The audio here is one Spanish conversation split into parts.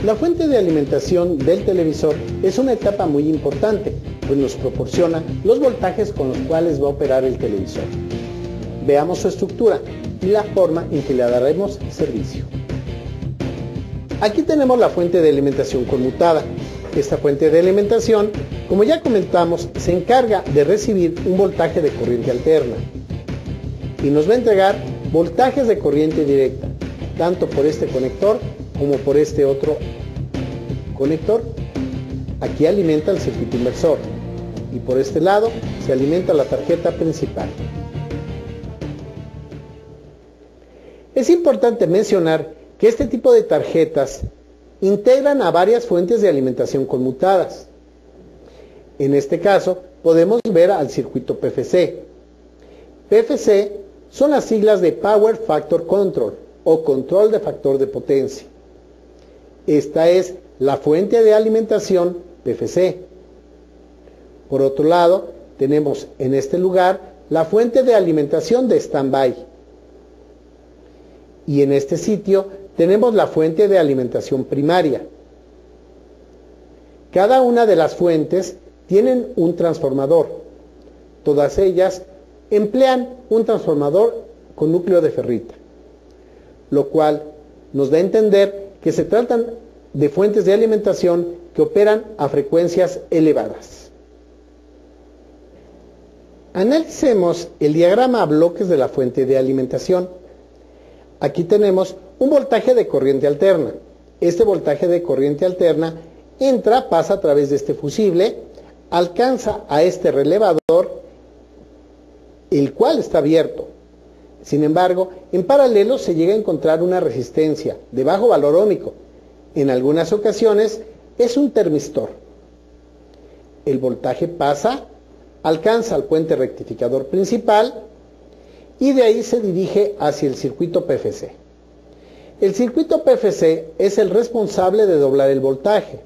La fuente de alimentación del televisor es una etapa muy importante, pues nos proporciona los voltajes con los cuales va a operar el televisor. Veamos su estructura y la forma en que le daremos servicio. Aquí tenemos la fuente de alimentación conmutada. Esta fuente de alimentación, como ya comentamos, se encarga de recibir un voltaje de corriente alterna y nos va a entregar voltajes de corriente directa, tanto por este conector como por este otro conector. Aquí alimenta el circuito inversor y por este lado se alimenta la tarjeta principal. Es importante mencionar que este tipo de tarjetas integran a varias fuentes de alimentación conmutadas. En este caso podemos ver al circuito PFC. PFC son las siglas de Power Factor Control o control de factor de potencia. Esta es la fuente de alimentación PFC. Por otro lado, tenemos en este lugar la fuente de alimentación de standby. Y en este sitio tenemos la fuente de alimentación primaria. Cada una de las fuentes tienen un transformador. Todas ellas emplean un transformador con núcleo de ferrita, lo cual nos da a entender que se tratan de fuentes de alimentación que operan a frecuencias elevadas. Analicemos el diagrama a bloques de la fuente de alimentación. Aquí tenemos un voltaje de corriente alterna. Este voltaje de corriente alterna entra, pasa a través de este fusible, alcanza a este relevador, el cual está abierto. Sin embargo, en paralelo se llega a encontrar una resistencia de bajo valor óhmico. En algunas ocasiones es un termistor. El voltaje pasa, alcanza al puente rectificador principal y de ahí se dirige hacia el circuito PFC. El circuito PFC es el responsable de doblar el voltaje.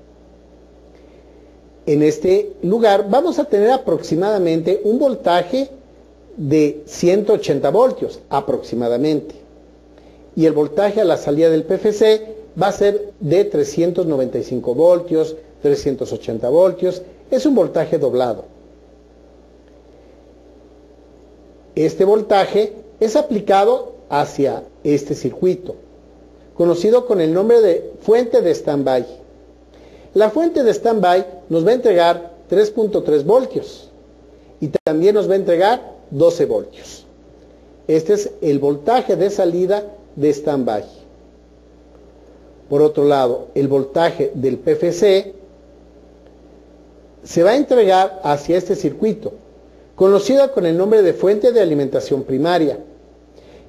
En este lugar vamos a tener aproximadamente un voltaje de 180 voltios aproximadamente, y el voltaje a la salida del PFC va a ser de 395 voltios, 380 voltios, es un voltaje doblado. Este voltaje es aplicado hacia este circuito, conocido con el nombre de fuente de standby. La fuente de standby nos va a entregar 3.3 voltios y también nos va a entregar 12 voltios. Este es el voltaje de salida de standby. Por otro lado, el voltaje del PFC se va a entregar hacia este circuito, conocido con el nombre de fuente de alimentación primaria.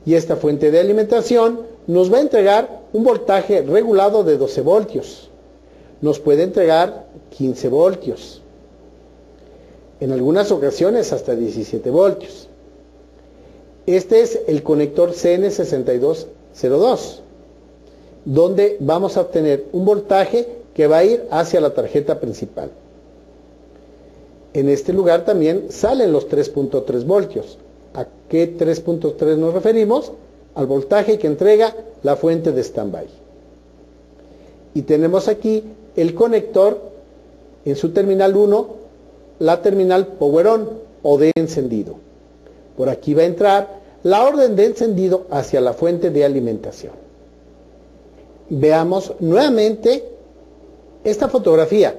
Y esta fuente de alimentación nos va a entregar un voltaje regulado de 12 voltios. Nos puede entregar 15 voltios. En algunas ocasiones hasta 17 voltios. Este es el conector CN6202, donde vamos a obtener un voltaje que va a ir hacia la tarjeta principal. En este lugar también salen los 3.3 voltios. ¿A qué 3.3 nos referimos? Al voltaje que entrega la fuente de standby. Y tenemos aquí el conector en su terminal 1, la terminal Power On o de encendido. Por aquí va a entrar la orden de encendido hacia la fuente de alimentación. Veamos nuevamente esta fotografía.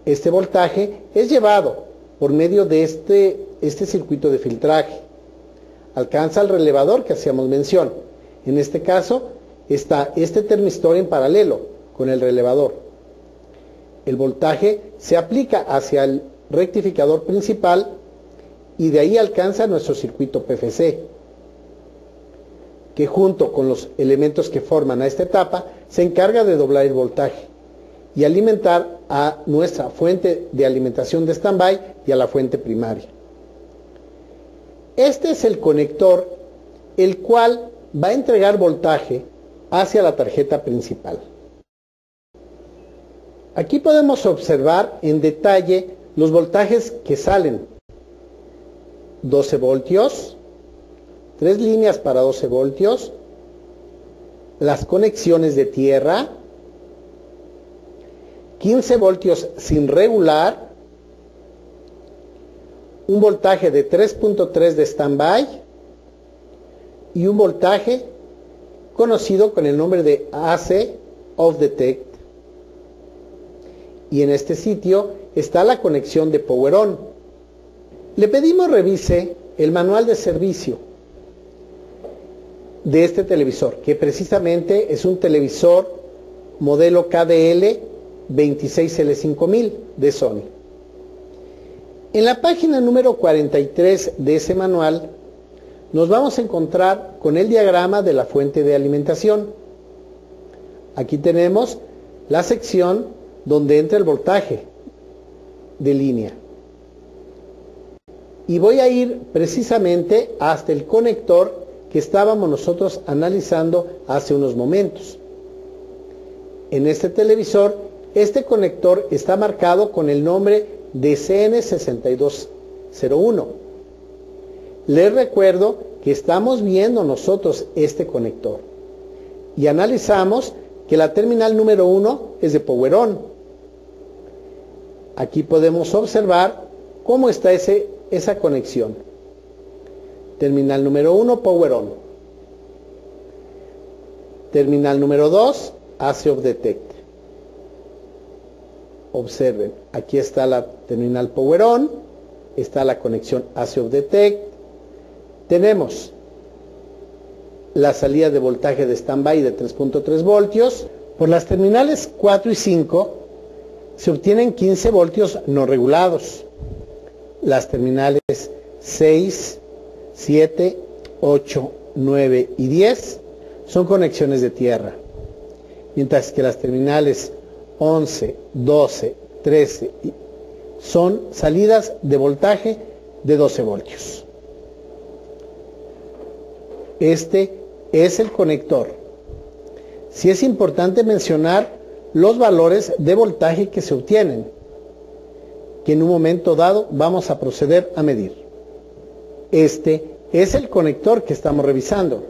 Este voltaje es llevado por medio de este circuito de filtraje. Alcanza el relevador que hacíamos mención. En este caso está este termistor en paralelo con el relevador. El voltaje se aplica hacia el rectificador principal y de ahí alcanza nuestro circuito PFC, que junto con los elementos que forman a esta etapa se encarga de doblar el voltaje y alimentar a nuestra fuente de alimentación de standby y a la fuente primaria. Este es el conector el cual va a entregar voltaje hacia la tarjeta principal. Aquí podemos observar en detalle los voltajes que salen. 12 voltios, 3 líneas para 12 voltios, las conexiones de tierra, 15 voltios sin regular, un voltaje de 3.3 de standby y un voltaje conocido con el nombre de AC of Detect. Y en este sitio está la conexión de Power On. Le pedimos revise el manual de servicio de este televisor, que precisamente es un televisor modelo KDL 26L5000 de Sony. En la página número 43 de ese manual nos vamos a encontrar con el diagrama de la fuente de alimentación. Aquí tenemos la sección donde entra el voltaje de línea. Y voy a ir precisamente hasta el conector que estábamos nosotros analizando hace unos momentos. En este televisor, este conector está marcado con el nombre de CN6201. Les recuerdo que estamos viendo nosotros este conector y analizamos que la terminal número 1 es de Power On. Aquí podemos observar cómo está esa conexión. Terminal número 1, Power On. Terminal número 2, AC of Detect. Observen, aquí está la terminal Power On, está la conexión AC of Detect. Tenemos la salida de voltaje de standby de 3.3 voltios. Por las terminales 4 y 5 se obtienen 15 voltios no regulados. Las terminales 6, 7, 8, 9 y 10 son conexiones de tierra, mientras que las terminales 11, 12, 13 son salidas de voltaje de 12 voltios. Este es el conector. Sí es importante mencionar los valores de voltaje que se obtienen, que en un momento dado vamos a proceder a medir. Este es el conector que estamos revisando.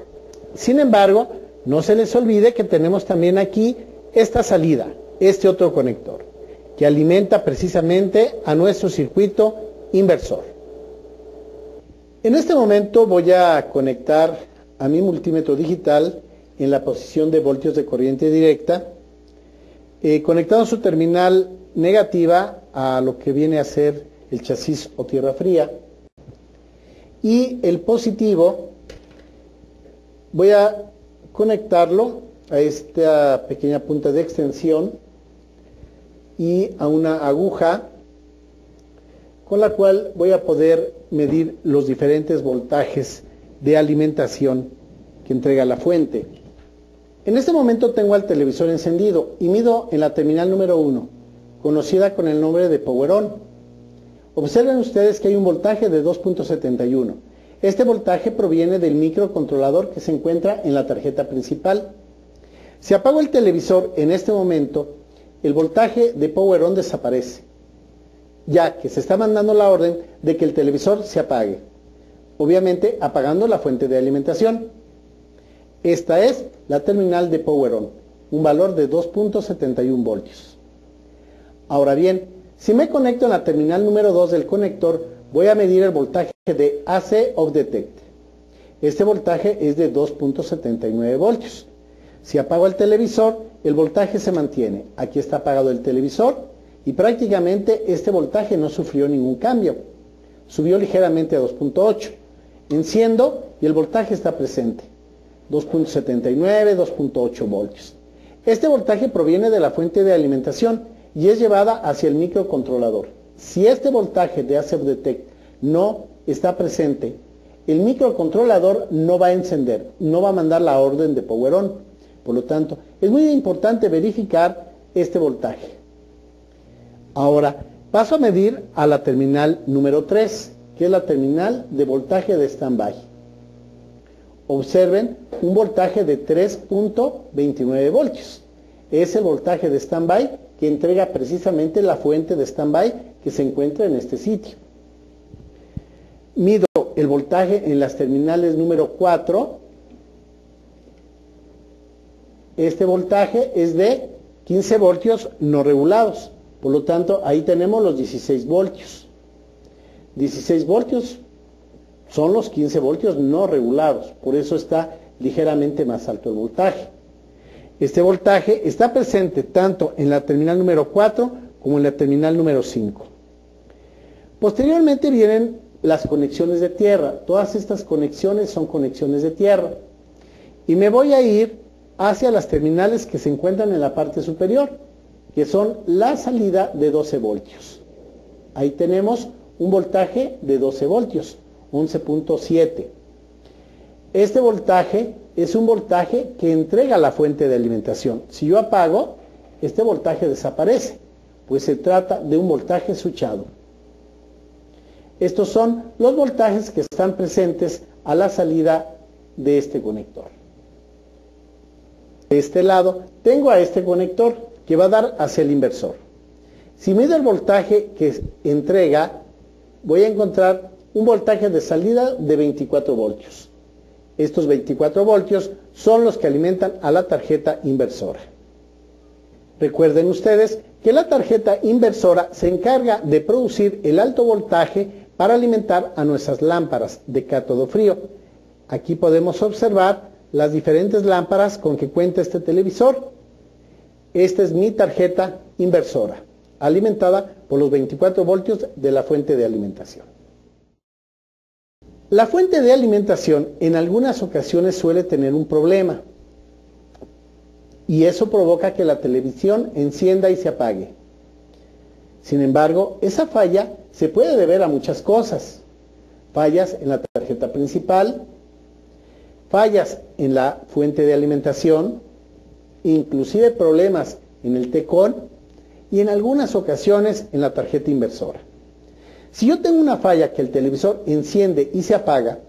Sin embargo, no se les olvide que tenemos también aquí esta salida, este otro conector, que alimenta precisamente a nuestro circuito inversor. En este momento voy a conectar a mi multímetro digital en la posición de voltios de corriente directa, conectando su terminal negativa a lo que viene a ser el chasis o tierra fría, y el positivo voy a conectarlo a esta pequeña punta de extensión y a una aguja con la cual voy a poder medir los diferentes voltajes de alimentación que entrega la fuente. En este momento tengo el televisor encendido y mido en la terminal número 1, conocida con el nombre de Power On. Observen ustedes que hay un voltaje de 2.71. Este voltaje proviene del microcontrolador que se encuentra en la tarjeta principal. Si apago el televisor en este momento, el voltaje de Power On desaparece, ya que se está mandando la orden de que el televisor se apague, obviamente apagando la fuente de alimentación. Esta es la terminal de Power On, un valor de 2.71 voltios. Ahora bien, si me conecto en la terminal número 2 del conector, voy a medir el voltaje de AC of Detect. Este voltaje es de 2.79 voltios. Si apago el televisor, el voltaje se mantiene. Aquí está apagado el televisor y prácticamente este voltaje no sufrió ningún cambio. Subió ligeramente a 2.8. Enciendo y el voltaje está presente. 2.79, 2.8 voltios. Este voltaje proviene de la fuente de alimentación y es llevada hacia el microcontrolador. Si este voltaje de AC of Detect no está presente, el microcontrolador no va a encender, no va a mandar la orden de Power On. Por lo tanto, es muy importante verificar este voltaje. Ahora, paso a medir a la terminal número 3, que es la terminal de voltaje de standby. Observen un voltaje de 3.29 voltios. Es el voltaje de standby que entrega precisamente la fuente de standby que se encuentra en este sitio. Mido el voltaje en las terminales número 4. Este voltaje es de 15 voltios no regulados. Por lo tanto, ahí tenemos los 16 voltios. 16 voltios son los 15 voltios no regulados. Por eso está ligeramente más alto el voltaje. Este voltaje está presente tanto en la terminal número 4 como en la terminal número 5. Posteriormente vienen las conexiones de tierra. Todas estas conexiones son conexiones de tierra. Y me voy a ir hacia las terminales que se encuentran en la parte superior, que son la salida de 12 voltios. Ahí tenemos un voltaje de 12 voltios, 11.7. Este voltaje es un voltaje que entrega la fuente de alimentación. Si yo apago, este voltaje desaparece, pues se trata de un voltaje switchado. Estos son los voltajes que están presentes a la salida de este conector. De este lado tengo a este conector que va a dar hacia el inversor. Si mido el voltaje que entrega, voy a encontrar un voltaje de salida de 24 voltios. Estos 24 voltios son los que alimentan a la tarjeta inversora. Recuerden ustedes que la tarjeta inversora se encarga de producir el alto voltaje para alimentar a nuestras lámparas de cátodo frío. Aquí podemos observar las diferentes lámparas con que cuenta este televisor. Esta es mi tarjeta inversora, alimentada por los 24 voltios de la fuente de alimentación. La fuente de alimentación en algunas ocasiones suele tener un problema, y eso provoca que la televisión encienda y se apague. Sin embargo, esa falla se puede deber a muchas cosas. Fallas en la tarjeta principal, fallas en la fuente de alimentación, inclusive problemas en el TECON y en algunas ocasiones en la tarjeta inversora. Si yo tengo una falla que el televisor enciende y se apaga,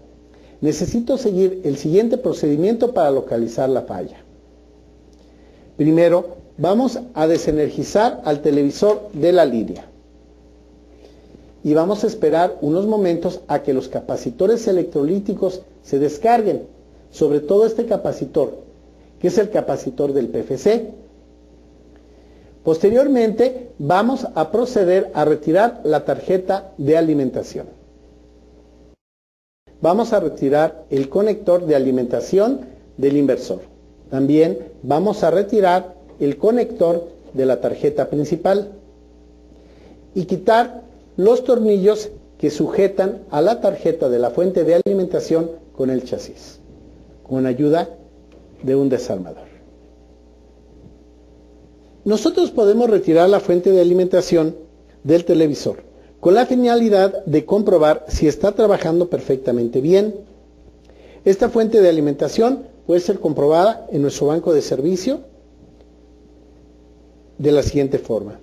necesito seguir el siguiente procedimiento para localizar la falla. Primero, vamos a desenergizar al televisor de la línea. Y vamos a esperar unos momentos a que los capacitores electrolíticos se descarguen, sobre todo este capacitor, que es el capacitor del PFC. Posteriormente, vamos a proceder a retirar la tarjeta de alimentación. Vamos a retirar el conector de alimentación del inversor. También vamos a retirar el conector de la tarjeta principal y quitar los tornillos que sujetan a la tarjeta de la fuente de alimentación con el chasis, con ayuda de un desarmador. Nosotros podemos retirar la fuente de alimentación del televisor con la finalidad de comprobar si está trabajando perfectamente bien. Esta fuente de alimentación puede ser comprobada en nuestro banco de servicio de la siguiente forma.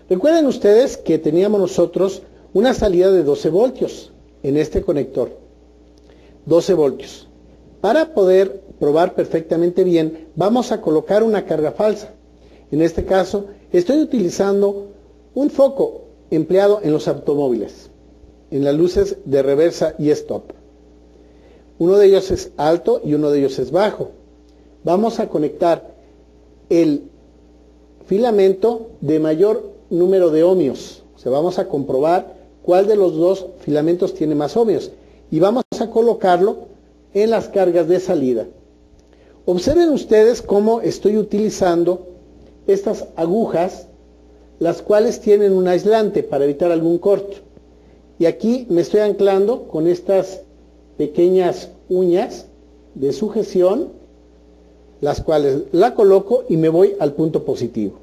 Recuerden ustedes que teníamos nosotros una salida de 12 voltios en este conector. 12 voltios. Para poder probar perfectamente bien, vamos a colocar una carga falsa. En este caso, estoy utilizando un foco empleado en los automóviles, en las luces de reversa y stop. Uno de ellos es alto y uno de ellos es bajo. Vamos a conectar el filamento de mayor número de ohmios. O sea, vamos a comprobar cuál de los dos filamentos tiene más ohmios. Y vamos a colocarlo en las cargas de salida. Observen ustedes cómo estoy utilizando estas agujas, las cuales tienen un aislante para evitar algún corto. Y aquí me estoy anclando con estas pequeñas uñas de sujeción, las cuales la coloco y me voy al punto positivo.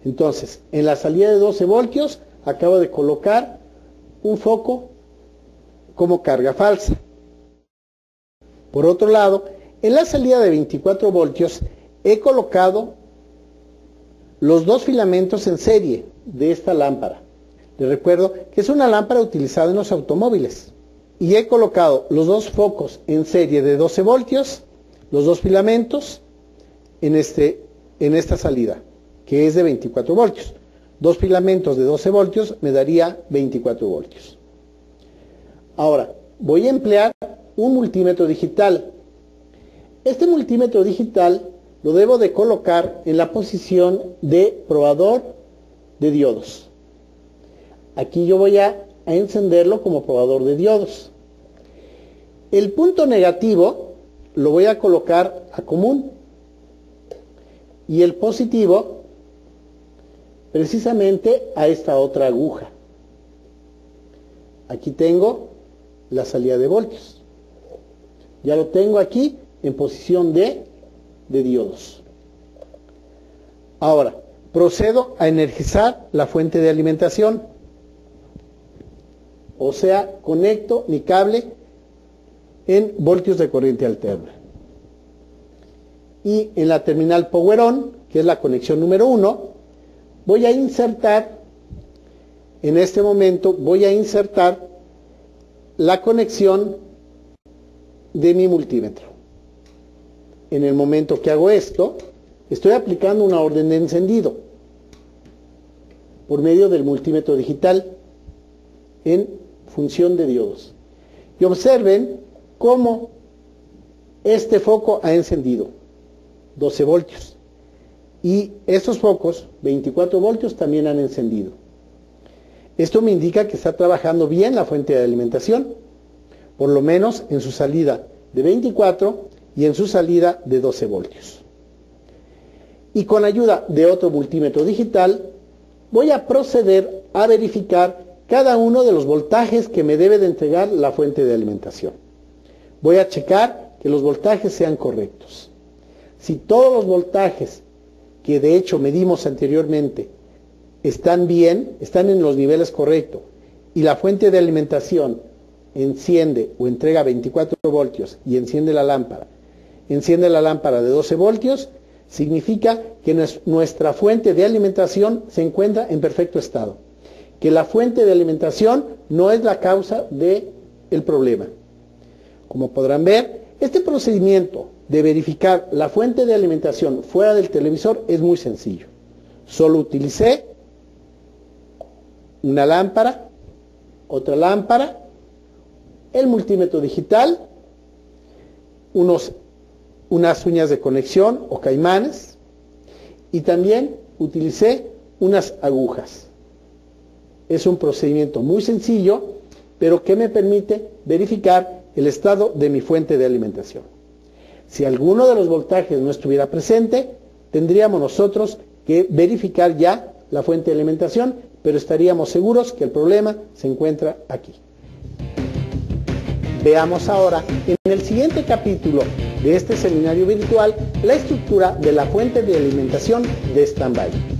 Entonces, en la salida de 12 voltios acabo de colocar un foco como carga falsa. Por otro lado, en la salida de 24 voltios he colocado los dos filamentos en serie de esta lámpara. Les recuerdo que es una lámpara utilizada en los automóviles. Y he colocado los dos focos en serie de 12 voltios, los dos filamentos, en esta salida, que es de 24 voltios. Dos filamentos de 12 voltios me daría 24 voltios. Ahora, voy a emplear un multímetro digital. Este multímetro digital lo debo de colocar en la posición de probador de diodos. Aquí yo voy a encenderlo como probador de diodos. El punto negativo lo voy a colocar a común y el positivo precisamente a esta otra aguja. Aquí tengo la salida de voltios. Ya lo tengo aquí en posición de diodos. Ahora, procedo a energizar la fuente de alimentación. O sea, conecto mi cable en voltios de corriente alterna. Y en la terminal Power On, que es la conexión número 1, voy a insertar, en este momento, voy a insertar la conexión de mi multímetro. En el momento que hago esto, estoy aplicando una orden de encendido por medio del multímetro digital en función de diodos. Y observen cómo este foco ha encendido 12 voltios y estos focos 24 voltios también han encendido. Esto me indica que está trabajando bien la fuente de alimentación, por lo menos en su salida de 24 y en su salida de 12 voltios. Y con ayuda de otro multímetro digital voy a proceder a verificar cada uno de los voltajes que me debe de entregar la fuente de alimentación. Voy a checar que los voltajes sean correctos. Si todos los voltajes que de hecho medimos anteriormente están bien, están en los niveles correctos y la fuente de alimentación enciende o entrega 24 voltios y enciende la lámpara de 12 voltios, significa que nuestra fuente de alimentación se encuentra en perfecto estado, que la fuente de alimentación no es la causa del problema. Como podrán ver, este procedimiento de verificar la fuente de alimentación fuera del televisor es muy sencillo. Solo utilicé una lámpara, otra lámpara, el multímetro digital, unas uñas de conexión o caimanes y también utilicé unas agujas. Es un procedimiento muy sencillo, pero que me permite verificar el estado de mi fuente de alimentación. Si alguno de los voltajes no estuviera presente, tendríamos nosotros que verificar ya la fuente de alimentación, pero estaríamos seguros que el problema se encuentra aquí. Veamos ahora, en el siguiente capítulo de este seminario virtual, la estructura de la fuente de alimentación de stand-by.